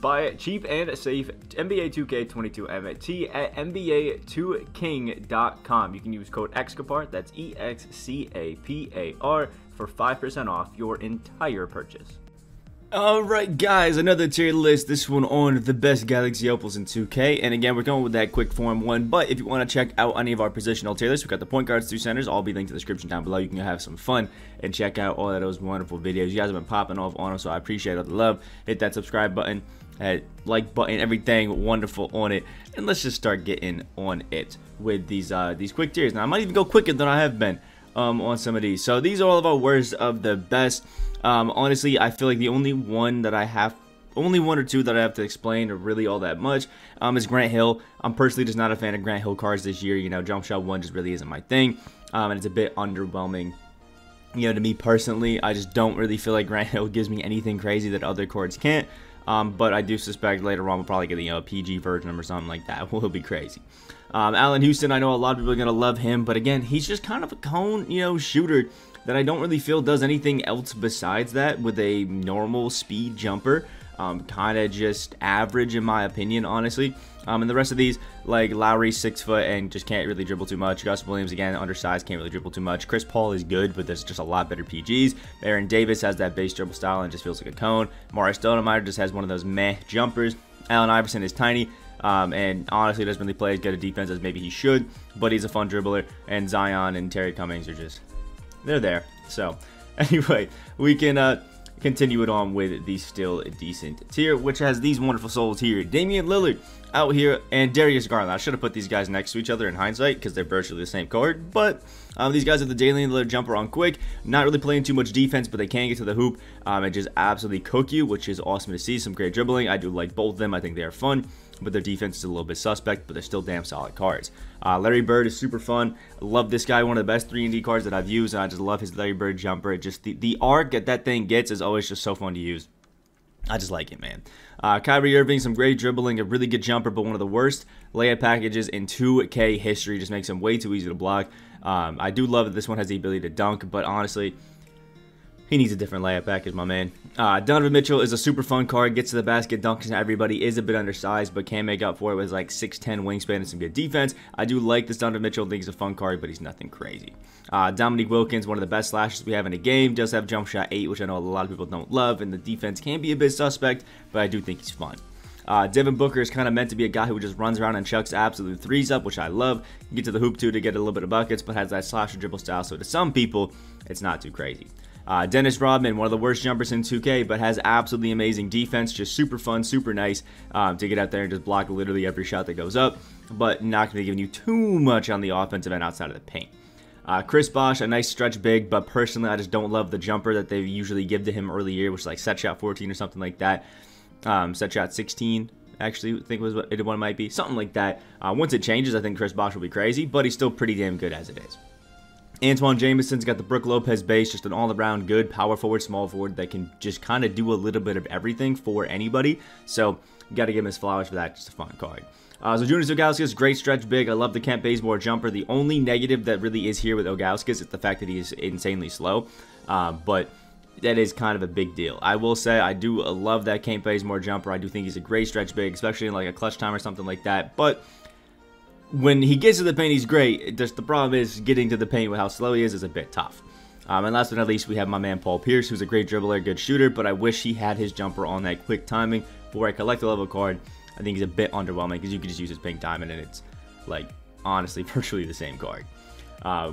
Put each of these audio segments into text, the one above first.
Buy cheap and safe NBA 2K22 MT at NBA2King.com. You can use code Excapar, that's EXCAPAR, for 5% off your entire purchase. Alright guys, another tier list, this one on the best Galaxy Opals in 2K, and again we're going with that quick form one, but if you want to check out any of our positional tier lists, we've got the point guards, 2 centers, all be linked in the description down below. You can have some fun and check out all of those wonderful videos. You guys have been popping off on them, so I appreciate all the love. Hit that subscribe button, like button, everything wonderful on it, and let's just start getting on it with these quick tiers. Now I might even go quicker than I have been on some of these. So these are all of our worst of the best. Honestly, I feel like the only one or two that I have to explain, or really all that much, is Grant Hill. I'm personally just not a fan of Grant Hill cards this year. You know, jump shot 1 just really isn't my thing, and it's a bit underwhelming. You know, to me personally, I just don't really feel like Grant Hill gives me anything crazy that other cards can't. But I do suspect later on we'll probably get a PG version or something like that. Will be crazy. Allen Houston, I know a lot of people are gonna love him, but again, he's just kind of a cone, shooter that I don't really feel does anything else besides that with a normal speed jumper. Kind of just average in my opinion, honestly. And the rest of these, like Lowry, 6 foot and just can't really dribble too much. Gus Williams, again, undersized, can't really dribble too much. Chris Paul is good, but there's just a lot better PGs. Aaron Davis has that base dribble style and just feels like a cone. Morris Stoudemire just has one of those meh jumpers. Allen Iverson is tiny, and honestly doesn't really play as good a defense as maybe he should, but he's a fun dribbler. And Zion and Terry Cummings are just, they're there. So anyway, we can continue it on with the still decent tier, which has these wonderful souls here. Damien Lillard out here and Darius Garland. I should have put these guys next to each other in hindsight because they're virtually the same card, but these guys have the Jaylen Rose jumper on quick, not really playing too much defense, but they can get to the hoop and just absolutely cook you, which is awesome to see. Some great dribbling. I do like both of them. I think they are fun, but their defense is a little bit suspect, but they're still damn solid cards. Larry Bird is super fun. I love this guy, one of the best 3&D cards that I've used, and I just love his Larry Bird jumper. It just the arc that thing gets is always just so fun to use. I just like it, man. Kyrie Irving, some great dribbling, a really good jumper, but one of the worst layup packages in 2K history. Just makes him way too easy to block. I do love that this one has the ability to dunk, but honestly, he needs a different layup package, my man. Donovan Mitchell is a super fun card. Gets to the basket, dunks, and everybody is a bit undersized, but can make up for it with like 6'10 wingspan and some good defense. I do like this Donovan Mitchell. I think he's a fun card, but he's nothing crazy. Dominique Wilkins, one of the best slashers we have in a game. Does have jump shot 8, which I know a lot of people don't love, and the defense can be a bit suspect, but I do think he's fun. Devin Booker is kind of meant to be a guy who just runs around and chucks absolute threes up, which I love. You get to the hoop too to get a little bit of buckets, but has that slasher dribble style, so to some people, it's not too crazy. Dennis Rodman, one of the worst jumpers in 2K, but has absolutely amazing defense. Just super fun, super nice to get out there and just block literally every shot that goes up, but not going to be giving you too much on the offensive end outside of the paint. Chris Bosh, a nice stretch big, but personally I just don't love the jumper that they usually give to him early year, which is like set shot 14 or something like that. Set shot 16, actually, I think was what it one might be, something like that. Once it changes, I think Chris Bosh will be crazy, but he's still pretty damn good as it is. Antoine Jameson's got the Brook Lopez base, just an all-around good power forward, small forward that can just kind of do a little bit of everything for anybody. So you got to give him his flowers for that. Just a fun card. So Junior Zukowski is great stretch big. I love the Kent Bazemore jumper. The only negative that really is here with Zukowski is the fact that he is insanely slow. But that is kind of a big deal. I will say I do love that Kent Bazemore jumper. I do think he's a great stretch big, especially in like a clutch time or something like that. But when he gets to the paint, he's great. Just the problem is getting to the paint with how slow he is a bit tough. And last but not least, we have my man Paul Pierce, who's a great dribbler, good shooter, but I wish he had his jumper on that quick timing for a collector level card. I think he's a bit underwhelming because you could just use his pink diamond and it's like honestly virtually the same card.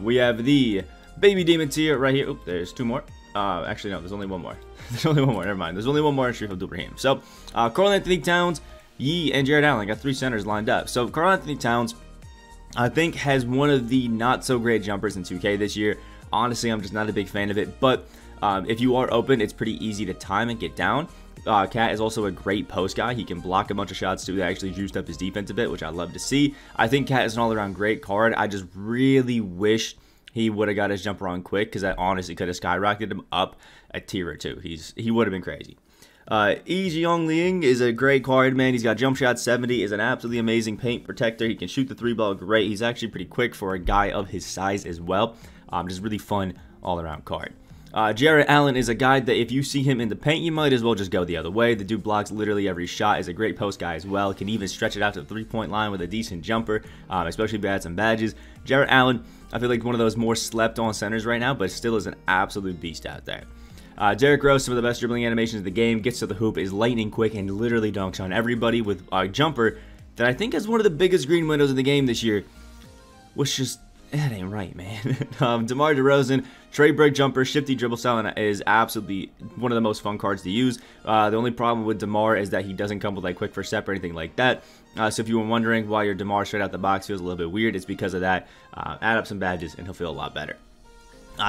We have the Baby Demon tier right here. Oop, there's 2 more. Actually, no, there's only 1 more. There's only 1 more. Never mind. There's only 1 more in Sharif Abdul Raheem. So, Karl-Anthony Towns, Yee, and Jared Allen got 3 centers lined up. So, Karl-Anthony Towns, I think, has one of the not-so-great jumpers in 2K this year. Honestly, I'm just not a big fan of it. But if you are open, it's pretty easy to time and get down. Cat is also a great post guy. He can block a bunch of shots too. That actually juiced up his defense a bit, which I love to see. I think Cat is an all-around great card. I just really wish he would have got his jumper on quick because that honestly could have skyrocketed him up a tier or 2. He would have been crazy. Jiong Liang is a great card, man. He's got jump shot 70, is an absolutely amazing paint protector. He can shoot the 3-ball great. He's actually pretty quick for a guy of his size as well. Just really fun all-around card. Jarrett Allen is a guy that if you see him in the paint, you might as well just go the other way. The dude blocks literally every shot, is a great post guy as well, can even stretch it out to the three-point line with a decent jumper, especially if he had some badges. Jarrett Allen, I feel like one of those more slept-on centers right now, but still is an absolute beast out there. Derrick Rose, some of the best dribbling animations of the game, gets to the hoop, is lightning quick, and literally dunks on everybody with a jumper that I think is one of the biggest green windows in the game this year, which just, that ain't right, man. DeMar DeRozan, trade break jumper, shifty dribble style is absolutely one of the most fun cards to use. The only problem with DeMar is that he doesn't come with like quick first step or anything like that. So if you were wondering why your DeMar straight out the box feels a little bit weird, it's because of that. Add up some badges and he'll feel a lot better.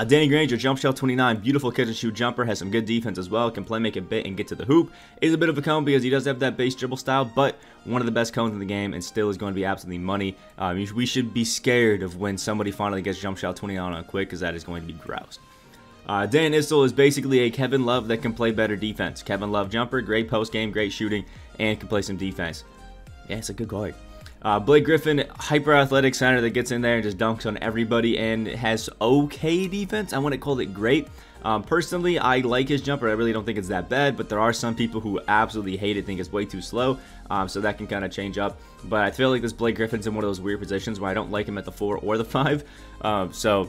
Danny Granger, jump shell 29, beautiful catch and shoot jumper, has some good defense as well, can play make a bit and get to the hoop. Is a bit of a cone because he does have that base dribble style, but one of the best cones in the game and still is going to be absolutely money. We should be scared of when somebody finally gets jump shell 29 on quick, because that is going to be gross. Dan Issel is basically a Kevin Love that can play better defense. Kevin Love jumper, great post game, great shooting, and can play some defense. Yeah, it's a good guard. Blake Griffin, hyper-athletic center that gets in there and just dunks on everybody and has okay defense. I wouldn't call it great. Personally, I like his jumper. I really don't think it's that bad, but there are some people who absolutely hate it, think it's way too slow, so that can kind of change up. But I feel like this Blake Griffin's in one of those weird positions where I don't like him at the 4 or the 5, so...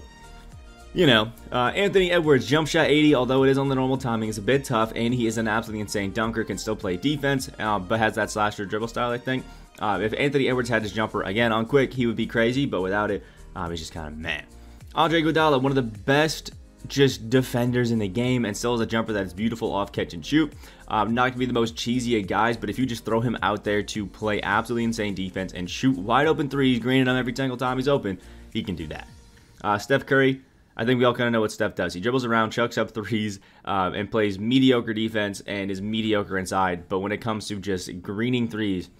You know, Anthony Edwards, jump shot 80, although it is on the normal timing, is a bit tough, and he is an absolutely insane dunker, can still play defense, but has that slasher dribble style, I think. If Anthony Edwards had his jumper, again, on quick, he would be crazy, but without it, he's just kind of meh. Andre Iguodala, one of the best just defenders in the game, and still has a jumper that is beautiful off catch and shoot. Not going to be the most cheesy of guys, but if you just throw him out there to play absolutely insane defense and shoot wide open threes, greening him every single time he's open, he can do that. Steph Curry, I think we all kind of know what Steph does. He dribbles around, chucks up threes, and plays mediocre defense and is mediocre inside. But when it comes to just greening threes,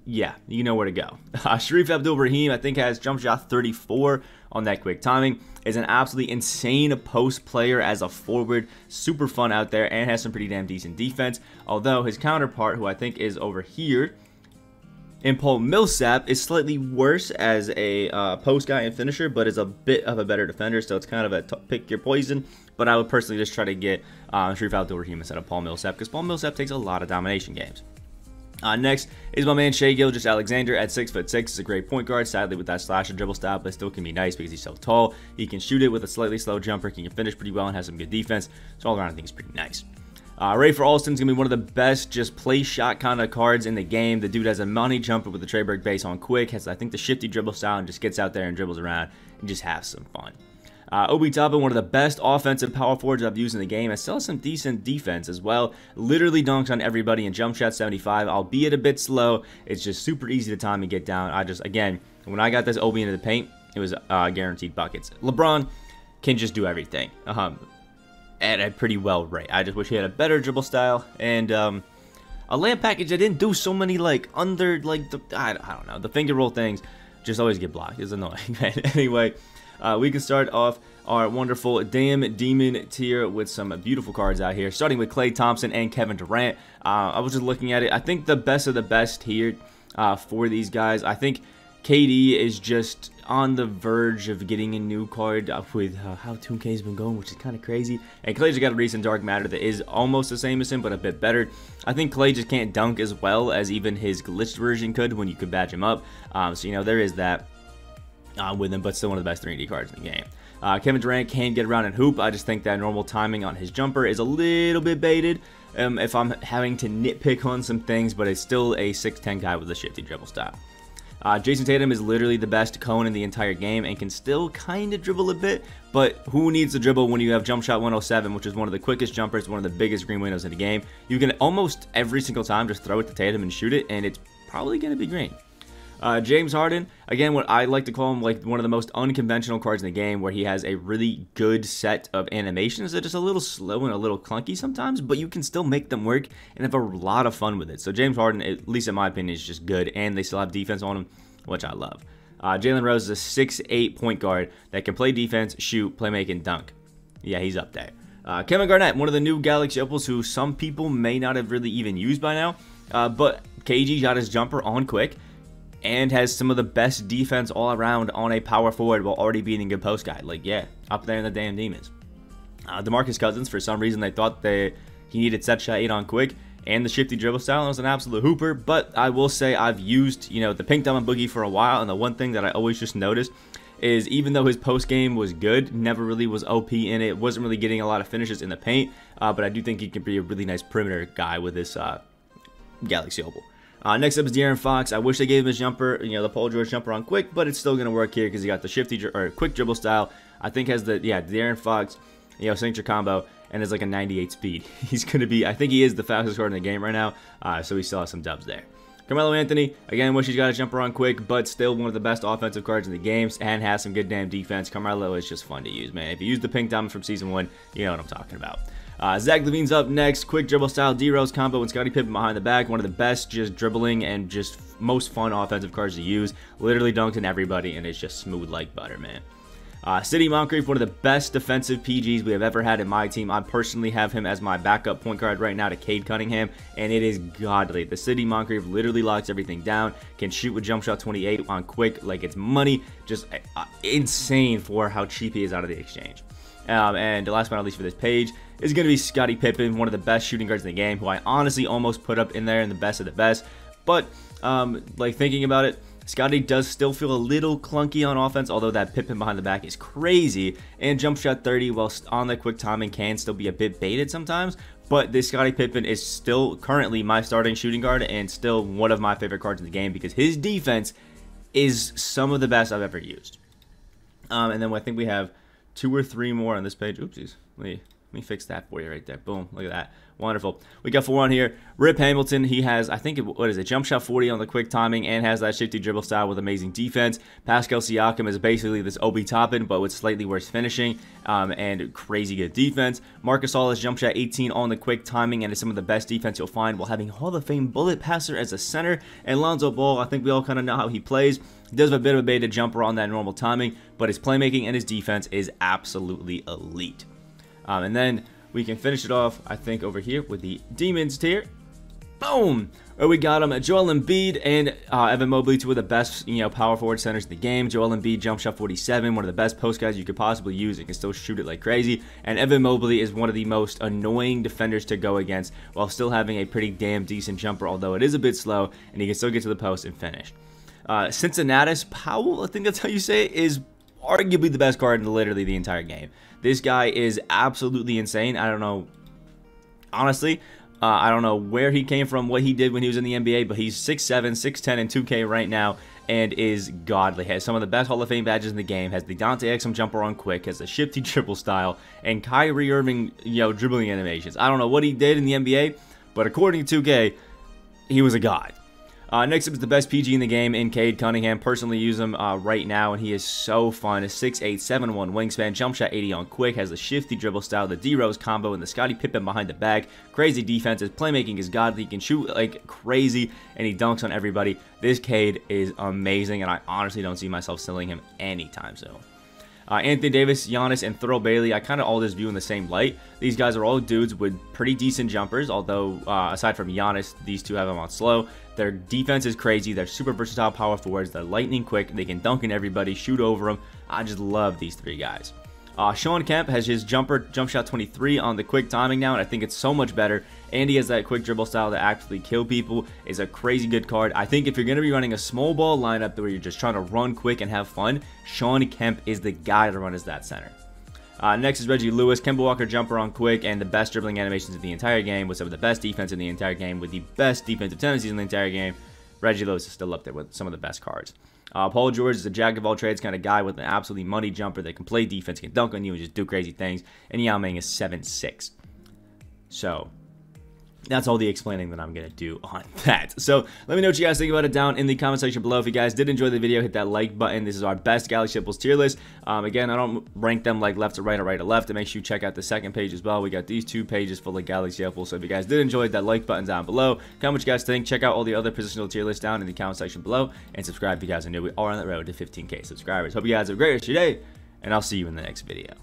yeah, you know where to go. Sharif Abdul Raheem, I think, has jump shot 34 on that quick timing. Is an absolutely insane post player as a forward. Super fun out there and has some pretty damn decent defense. Although his counterpart, who I think is over here, and Paul Millsap, is slightly worse as a post guy and finisher, but is a bit of a better defender, so it's kind of a pick your poison. But I would personally just try to get Sharif Abdul-Rahim instead of Paul Millsap, because Paul Millsap takes a lot of domination games. Next is my man Shea Gill, just Alexander at 6'6", is a great point guard, sadly with that slasher dribble style, but still can be nice because he's so tall. He can shoot it with a slightly slow jumper, he can finish pretty well and has some good defense, so all around I think he's pretty nice. Rafer Alston's going to be one of the best just play shot kind of cards in the game. The dude has a money jumper with the trade break base on quick, has I think the shifty dribble style, and just gets out there and dribbles around and just has some fun. Obi Toppin, one of the best offensive power forwards I've used in the game, and still has some decent defense as well. Literally dunks on everybody in jump shot 75, albeit a bit slow. It's just super easy to time and get down. Again, when I got this Obi into the paint, it was guaranteed buckets. LeBron can just do everything. At a pretty well rate. I just wish he had a better dribble style and a layup package that didn't do so many like under like the I don't know, the finger roll things just always get blocked. It's annoying. Anyway, we can start off our wonderful Demon tier with some beautiful cards out here, starting with Klay Thompson and Kevin Durant. I was just looking at it. I think the best of the best here for these guys. I think KD is just on the verge of getting a new card with how 2K's been going, which is kind of crazy. And Klay just got a recent Dark Matter that is almost the same as him, but a bit better. I think Klay just can't dunk as well as even his glitched version could when you could badge him up. So, you know, there is that with him, but still one of the best 3D cards in the game. Kevin Durant can get around and hoop. I just think that normal timing on his jumper is a little bit baited if I'm having to nitpick on some things, but it's still a 6'10 guy with a shifty dribble style. Jason Tatum is literally the best cone in the entire game and can still kind of dribble a bit, but who needs to dribble when you have jump shot 107, which is one of the quickest jumpers, one of the biggest green windows in the game. You can almost every single time just throw it to Tatum and shoot it, and it's probably going to be green. James Harden, again, what I like to call him like one of the most unconventional cards in the game, where he has a really good set of animations that are just a little slow and a little clunky sometimes, but you can still make them work and have a lot of fun with it. So James Harden, at least in my opinion, is just good, and they still have defense on him, which I love. Jaylen Rose is a 6'8 point guard that can play defense, shoot, play make, and dunk. Yeah, he's up there. Kevin Garnett, one of the new Galaxy Opals who some people may not have really even used by now, but KG got his jumper on quick and has some of the best defense all around on a power forward while already being a good post guy. Like, yeah, up there in the damn demons. DeMarcus Cousins, for some reason, they thought he needed set shot 8 on quick, and the shifty dribble style was an absolute hooper. But I will say I've used, the pink diamond boogie for a while, and the one thing that I always just noticed is even though his post game was good, never really was OP in it, wasn't really getting a lot of finishes in the paint, but I do think he can be a really nice perimeter guy with this Galaxy Opal. Next up is Darren Fox. I wish they gave him his jumper, the Paul George jumper on quick, but it's still going to work here because he got the shifty or quick dribble style. I think has the, Darren Fox, signature combo, and is like a 98 speed. He's going to be, I think he is the fastest card in the game right now, so he still has some dubs there. Carmelo Anthony, again, wish he's got a jumper on quick, but still one of the best offensive cards in the game and has some good damn defense. Carmelo is just fun to use, man. If you use the pink diamond from Season 1, you know what I'm talking about. Zach LaVine's up next. Quick dribble style D-Rose combo and Scottie Pippen behind the back. One of the best just dribbling and just most fun offensive cards to use. Literally dunks on everybody, and it's just smooth like butter, man. City Moncrief, one of the best defensive PGs we have ever had in my team. I personally have him as my backup point guard right now to Cade Cunningham, and it is godly. The City Moncrief literally locks everything down, can shoot with jump shot 28 on quick like it's money. Just insane for how cheap he is out of the exchange. And last but not least for this page is going to be Scottie Pippen, one of the best shooting guards in the game, who I honestly almost put up in there in the best of the best. But, like thinking about it, Scottie does still feel a little clunky on offense, although that Pippen behind the back is crazy. And jump shot 30 while on the quick timing can still be a bit baited sometimes. But this Scottie Pippen is still currently my starting shooting guard and still one of my favorite cards in the game because his defense is some of the best I've ever used. And then I think we have 2 or 3 more on this page. Oopsies. Let me fix that for you right there. Boom. Look at that. Wonderful. We got 4 on here. Rip Hamilton. He has, I think, what is it? Jump shot 40 on the quick timing and has that shifty dribble style with amazing defense. Pascal Siakam is basically this Obi Toppin, but with slightly worse finishing and crazy good defense. Marcus All has jump shot 18 on the quick timing and is some of the best defense you'll find while having Hall of Fame bullet passer as a center. And Lonzo Ball, I think we all kind of know how he plays. He does have a bit of a baited jumper on that normal timing, but his playmaking and his defense is absolutely elite. And then we can finish it off, I think, over here with the Demons tier. Boom! Where we got him, Joel Embiid and Evan Mobley, 2 of the best, power forward centers in the game. Joel Embiid, jump shot 47, one of the best post guys you could possibly use. He can still shoot it like crazy. And Evan Mobley is one of the most annoying defenders to go against while still having a pretty damn decent jumper, although it is a bit slow, and he can still get to the post and finish. Cincinnatus Powell, I think that's how you say it, is arguably the best card in literally the entire game. This guy is absolutely insane. I don't know, honestly, I don't know where he came from, what he did when he was in the NBA, but he's 6'7", 6'10", in 2K right now, and is godly. Has some of the best Hall of Fame badges in the game, has the Dante Exum jumper on quick, has the shifty triple style, and Kyrie Irving, dribbling animations. I don't know what he did in the NBA, but according to 2K, he was a god. Next up is the best PG in the game in Cade Cunningham. Personally use him right now, and he is so fun. A 6'8", 7'1" wingspan, jump shot 80 on quick, has the shifty dribble style, the D-Rose combo, and the Scottie Pippen behind the back. Crazy defense. His playmaking is godly. He can shoot like crazy, and he dunks on everybody. This Cade is amazing, and I honestly don't see myself selling him anytime soon. Anthony Davis, Giannis, and Thurl Bailey, I kind of all just view in the same light. These guys are all dudes with pretty decent jumpers, although aside from Giannis, these two have them on slow. Their defense is crazy. They're super versatile power forwards. They're lightning quick. They can dunk on everybody, shoot over them. I just love these 3 guys. Shawn Kemp has his jump shot 23 on the quick timing now, and I think it's so much better. And he has that quick dribble style to actually kill people. Is a crazy good card. I think if you're going to be running a small ball lineup where you're just trying to run quick and have fun, Shawn Kemp is the guy to run as that center. Next is Reggie Lewis, Kemba Walker jumper on quick, and the best dribbling animations in the entire game with some of the best defense in the entire game with the best defensive tendencies in the entire game. Reggie Lewis is still up there with some of the best cards. Paul George is a jack of all trades kind of guy with an absolutely money jumper that can play defense, can dunk on you, and just do crazy things. And Yao Ming is 7'6". So that's all the explaining that I'm going to do on that. So let me know what you guys think about it down in the comment section below. If you guys did enjoy the video, hit that like button. This is our best Galaxy Opals tier list. Again, I don't rank them like left to right or right to left. And make sure you check out the second page as well. We got these 2 pages full of Galaxy Opals. So if you guys did enjoy, that like button down below. Comment what you guys think. Check out all the other positional tier lists down in the comment section below. And subscribe if you guys are new. We are on the road to 15K subscribers. Hope you guys have a great rest of your day. And I'll see you in the next video.